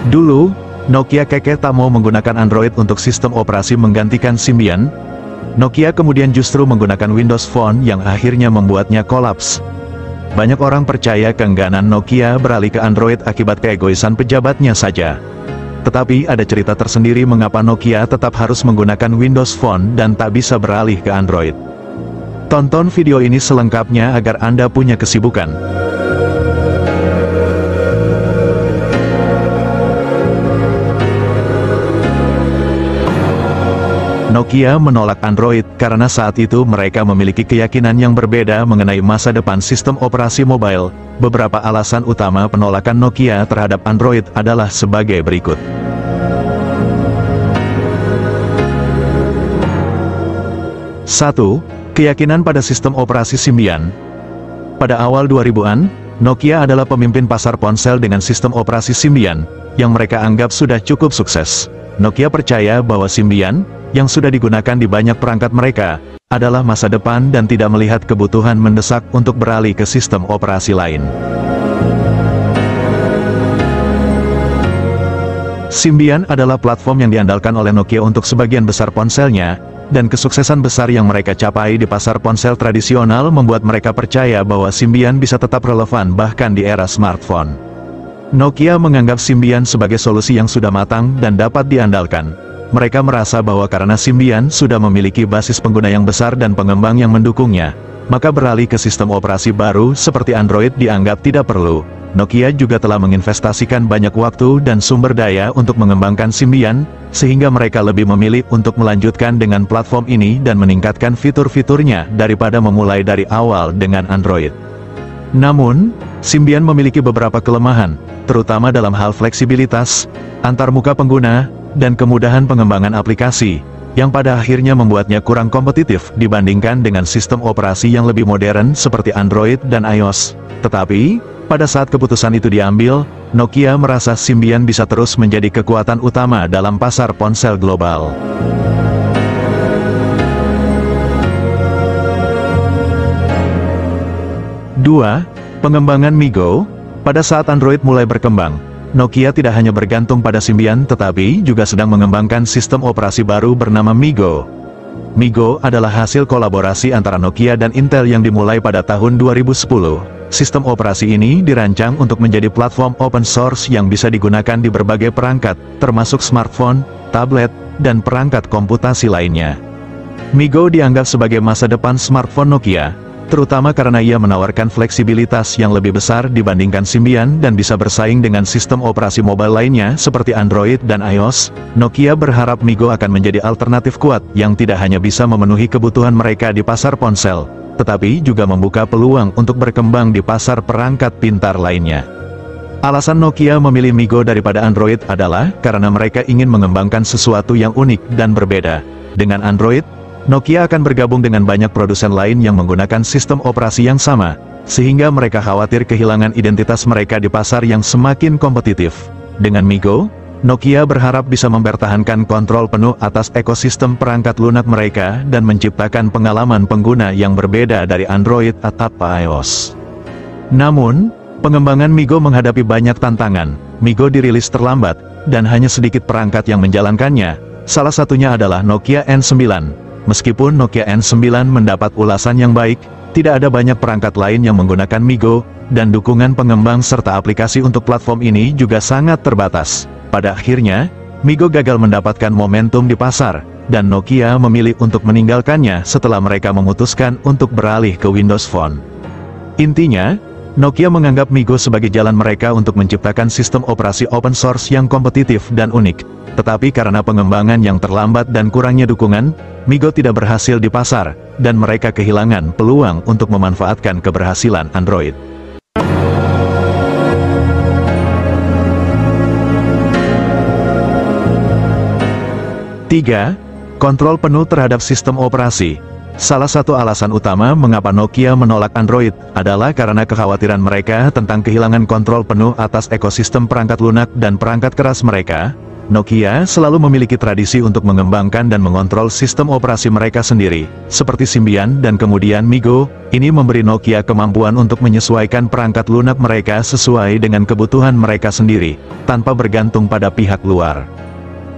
Dulu, Nokia kekeh tak mau menggunakan Android untuk sistem operasi menggantikan Symbian. Nokia kemudian justru menggunakan Windows Phone yang akhirnya membuatnya kolaps. Banyak orang percaya keengganan Nokia beralih ke Android akibat keegoisan pejabatnya saja. Tetapi ada cerita tersendiri mengapa Nokia tetap harus menggunakan Windows Phone dan tak bisa beralih ke Android. Tonton video ini selengkapnya agar Anda punya kesibukan. Nokia menolak Android karena saat itu mereka memiliki keyakinan yang berbeda mengenai masa depan sistem operasi mobile. Beberapa alasan utama penolakan Nokia terhadap Android adalah sebagai berikut. 1. Keyakinan pada sistem operasi Symbian. Pada awal 2000-an, Nokia adalah pemimpin pasar ponsel dengan sistem operasi Symbian, yang mereka anggap sudah cukup sukses. Nokia percaya bahwa Symbian, yang sudah digunakan di banyak perangkat mereka, adalah masa depan dan tidak melihat kebutuhan mendesak untuk beralih ke sistem operasi lain. Symbian adalah platform yang diandalkan oleh Nokia untuk sebagian besar ponselnya, dan kesuksesan besar yang mereka capai di pasar ponsel tradisional membuat mereka percaya bahwa Symbian bisa tetap relevan bahkan di era smartphone. Nokia menganggap Symbian sebagai solusi yang sudah matang dan dapat diandalkan. Mereka merasa bahwa karena Symbian sudah memiliki basis pengguna yang besar dan pengembang yang mendukungnya, maka beralih ke sistem operasi baru seperti Android dianggap tidak perlu. Nokia juga telah menginvestasikan banyak waktu dan sumber daya untuk mengembangkan Symbian, sehingga mereka lebih memilih untuk melanjutkan dengan platform ini dan meningkatkan fitur-fiturnya daripada memulai dari awal dengan Android. Namun, Symbian memiliki beberapa kelemahan, terutama dalam hal fleksibilitas, antarmuka pengguna, dan kemudahan pengembangan aplikasi, yang pada akhirnya membuatnya kurang kompetitif dibandingkan dengan sistem operasi yang lebih modern seperti Android dan iOS. Tetapi, pada saat keputusan itu diambil, Nokia merasa Symbian bisa terus menjadi kekuatan utama dalam pasar ponsel global. Dua, pengembangan MiGo. Pada saat Android mulai berkembang, Nokia tidak hanya bergantung pada Symbian tetapi juga sedang mengembangkan sistem operasi baru bernama MiGo. MiGo adalah hasil kolaborasi antara Nokia dan Intel yang dimulai pada tahun 2010. Sistem operasi ini dirancang untuk menjadi platform open source yang bisa digunakan di berbagai perangkat, termasuk smartphone, tablet, dan perangkat komputasi lainnya. MiGo dianggap sebagai masa depan smartphone Nokia, terutama karena ia menawarkan fleksibilitas yang lebih besar dibandingkan Symbian dan bisa bersaing dengan sistem operasi mobile lainnya seperti Android dan iOS. Nokia berharap MiGo akan menjadi alternatif kuat yang tidak hanya bisa memenuhi kebutuhan mereka di pasar ponsel, tetapi juga membuka peluang untuk berkembang di pasar perangkat pintar lainnya. Alasan Nokia memilih MiGo daripada Android adalah karena mereka ingin mengembangkan sesuatu yang unik dan berbeda. Dengan Android, Nokia akan bergabung dengan banyak produsen lain yang menggunakan sistem operasi yang sama, sehingga mereka khawatir kehilangan identitas mereka di pasar yang semakin kompetitif. Dengan MiGo, Nokia berharap bisa mempertahankan kontrol penuh atas ekosistem perangkat lunak mereka dan menciptakan pengalaman pengguna yang berbeda dari Android atau iOS. Namun, pengembangan MiGo menghadapi banyak tantangan. MiGo dirilis terlambat, dan hanya sedikit perangkat yang menjalankannya, salah satunya adalah Nokia N9. Meskipun Nokia N9 mendapat ulasan yang baik, tidak ada banyak perangkat lain yang menggunakan MiGo, dan dukungan pengembang serta aplikasi untuk platform ini juga sangat terbatas. Pada akhirnya, MiGo gagal mendapatkan momentum di pasar, dan Nokia memilih untuk meninggalkannya setelah mereka memutuskan untuk beralih ke Windows Phone. Intinya, Nokia menganggap MiGo sebagai jalan mereka untuk menciptakan sistem operasi open source yang kompetitif dan unik. Tetapi karena pengembangan yang terlambat dan kurangnya dukungan, MiGo tidak berhasil di pasar, dan mereka kehilangan peluang untuk memanfaatkan keberhasilan Android. Tiga, kontrol penuh terhadap sistem operasi. Salah satu alasan utama mengapa Nokia menolak Android adalah karena kekhawatiran mereka tentang kehilangan kontrol penuh atas ekosistem perangkat lunak dan perangkat keras mereka. Nokia selalu memiliki tradisi untuk mengembangkan dan mengontrol sistem operasi mereka sendiri, seperti Symbian dan kemudian MeeGo. Ini memberi Nokia kemampuan untuk menyesuaikan perangkat lunak mereka sesuai dengan kebutuhan mereka sendiri, tanpa bergantung pada pihak luar.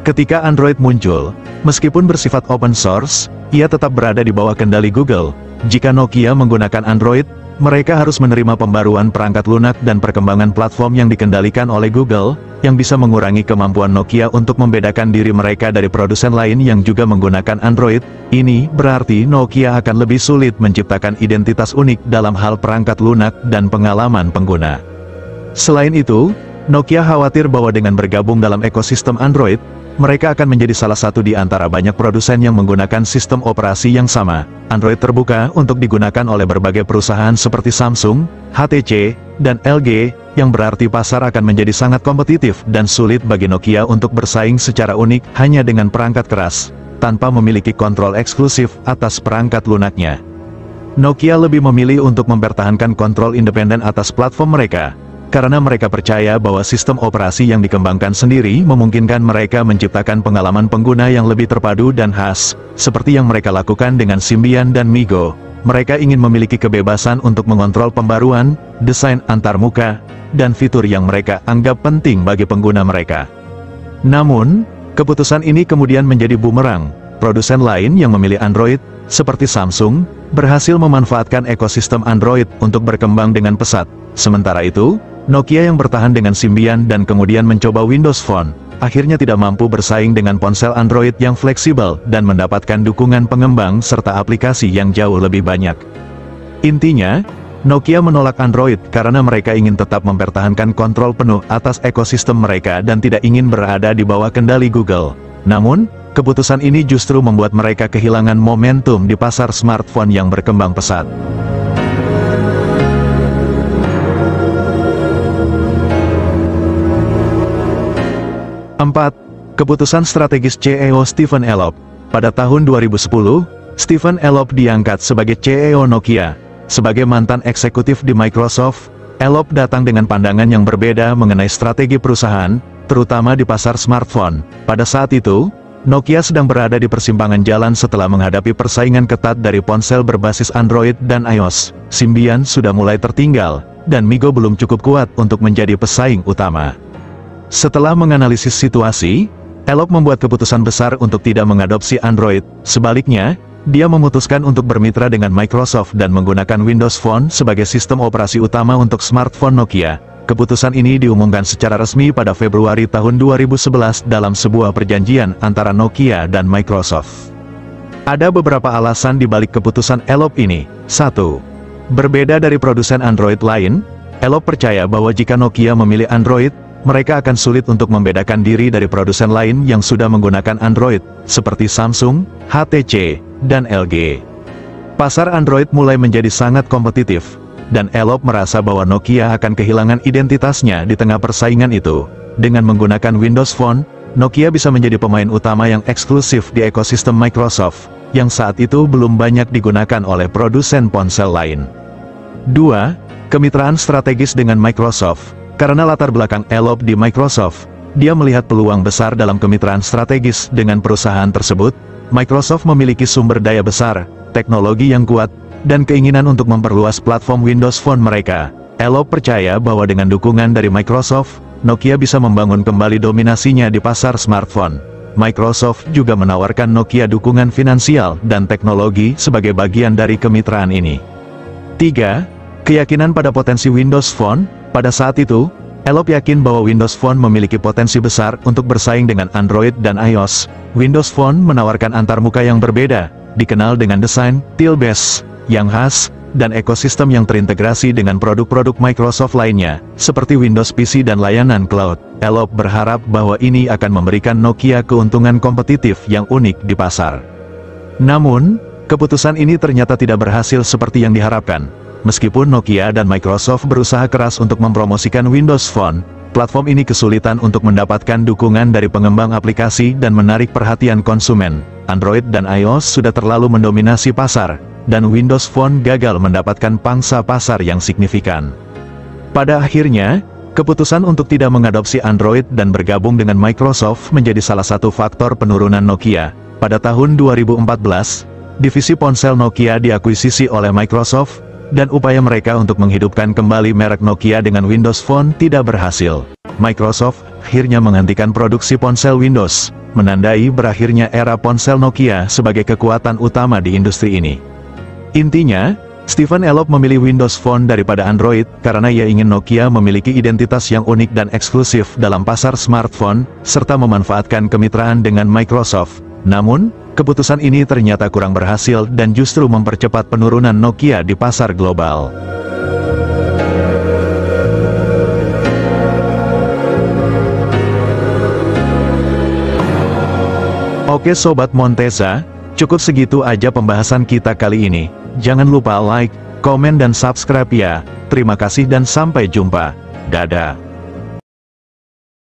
Ketika Android muncul, meskipun bersifat open source, ia tetap berada di bawah kendali Google. Jika Nokia menggunakan Android, mereka harus menerima pembaruan perangkat lunak dan perkembangan platform yang dikendalikan oleh Google, yang bisa mengurangi kemampuan Nokia untuk membedakan diri mereka dari produsen lain yang juga menggunakan Android. Ini berarti Nokia akan lebih sulit menciptakan identitas unik dalam hal perangkat lunak dan pengalaman pengguna. Selain itu, Nokia khawatir bahwa dengan bergabung dalam ekosistem Android, mereka akan menjadi salah satu di antara banyak produsen yang menggunakan sistem operasi yang sama. Android terbuka untuk digunakan oleh berbagai perusahaan seperti Samsung, HTC, dan LG, yang berarti pasar akan menjadi sangat kompetitif dan sulit bagi Nokia untuk bersaing secara unik hanya dengan perangkat keras, tanpa memiliki kontrol eksklusif atas perangkat lunaknya. Nokia lebih memilih untuk mempertahankan kontrol independen atas platform mereka, karena mereka percaya bahwa sistem operasi yang dikembangkan sendiri memungkinkan mereka menciptakan pengalaman pengguna yang lebih terpadu dan khas, seperti yang mereka lakukan dengan Symbian dan MeeGo. Mereka ingin memiliki kebebasan untuk mengontrol pembaruan, desain antarmuka, dan fitur yang mereka anggap penting bagi pengguna mereka. Namun, keputusan ini kemudian menjadi bumerang. Produsen lain yang memilih Android, seperti Samsung, berhasil memanfaatkan ekosistem Android untuk berkembang dengan pesat. Sementara itu, Nokia yang bertahan dengan Symbian dan kemudian mencoba Windows Phone, akhirnya tidak mampu bersaing dengan ponsel Android yang fleksibel dan mendapatkan dukungan pengembang serta aplikasi yang jauh lebih banyak. Intinya, Nokia menolak Android karena mereka ingin tetap mempertahankan kontrol penuh atas ekosistem mereka dan tidak ingin berada di bawah kendali Google. Namun, keputusan ini justru membuat mereka kehilangan momentum di pasar smartphone yang berkembang pesat. 4. Keputusan strategis CEO Stephen Elop. Pada tahun 2010, Stephen Elop diangkat sebagai CEO Nokia. Sebagai mantan eksekutif di Microsoft, Elop datang dengan pandangan yang berbeda mengenai strategi perusahaan, terutama di pasar smartphone. Pada saat itu, Nokia sedang berada di persimpangan jalan setelah menghadapi persaingan ketat dari ponsel berbasis Android dan iOS. Symbian sudah mulai tertinggal, dan MeeGo belum cukup kuat untuk menjadi pesaing utama. Setelah menganalisis situasi, Elop membuat keputusan besar untuk tidak mengadopsi Android. Sebaliknya, dia memutuskan untuk bermitra dengan Microsoft dan menggunakan Windows Phone sebagai sistem operasi utama untuk smartphone Nokia. Keputusan ini diumumkan secara resmi pada Februari tahun 2011 dalam sebuah perjanjian antara Nokia dan Microsoft. Ada beberapa alasan di balik keputusan Elop ini. 1. Berbeda dari produsen Android lain, Elop percaya bahwa jika Nokia memilih Android, mereka akan sulit untuk membedakan diri dari produsen lain yang sudah menggunakan Android, seperti Samsung, HTC, dan LG. Pasar Android mulai menjadi sangat kompetitif, dan Elop merasa bahwa Nokia akan kehilangan identitasnya di tengah persaingan itu. Dengan menggunakan Windows Phone, Nokia bisa menjadi pemain utama yang eksklusif di ekosistem Microsoft, yang saat itu belum banyak digunakan oleh produsen ponsel lain. 2. Kemitraan strategis dengan Microsoft. Karena latar belakang Elop di Microsoft, dia melihat peluang besar dalam kemitraan strategis dengan perusahaan tersebut. Microsoft memiliki sumber daya besar, teknologi yang kuat, dan keinginan untuk memperluas platform Windows Phone mereka. Elop percaya bahwa dengan dukungan dari Microsoft, Nokia bisa membangun kembali dominasinya di pasar smartphone. Microsoft juga menawarkan Nokia dukungan finansial dan teknologi sebagai bagian dari kemitraan ini. 3. Keyakinan pada potensi Windows Phone. Pada saat itu, Elop yakin bahwa Windows Phone memiliki potensi besar untuk bersaing dengan Android dan iOS. Windows Phone menawarkan antarmuka yang berbeda, dikenal dengan desain teal-based yang khas, dan ekosistem yang terintegrasi dengan produk-produk Microsoft lainnya, seperti Windows PC dan layanan cloud. Elop berharap bahwa ini akan memberikan Nokia keuntungan kompetitif yang unik di pasar. Namun, keputusan ini ternyata tidak berhasil seperti yang diharapkan. Meskipun Nokia dan Microsoft berusaha keras untuk mempromosikan Windows Phone, platform ini kesulitan untuk mendapatkan dukungan dari pengembang aplikasi dan menarik perhatian konsumen. Android dan iOS sudah terlalu mendominasi pasar, dan Windows Phone gagal mendapatkan pangsa pasar yang signifikan. Pada akhirnya, Keputusan untuk tidak mengadopsi Android dan bergabung dengan Microsoft menjadi salah satu faktor penurunan Nokia. Pada tahun 2014, divisi ponsel Nokia diakuisisi oleh Microsoft, dan upaya mereka untuk menghidupkan kembali merek Nokia dengan Windows Phone tidak berhasil. Microsoft akhirnya menghentikan produksi ponsel Windows, menandai berakhirnya era ponsel Nokia sebagai kekuatan utama di industri ini. Intinya, Stephen Elop memilih Windows Phone daripada Android karena ia ingin Nokia memiliki identitas yang unik dan eksklusif dalam pasar smartphone, serta memanfaatkan kemitraan dengan Microsoft. Namun, keputusan ini ternyata kurang berhasil dan justru mempercepat penurunan Nokia di pasar global. Oke Sobat Montesa, cukup segitu aja pembahasan kita kali ini. Jangan lupa like, komen dan subscribe ya. Terima kasih dan sampai jumpa. Dadah.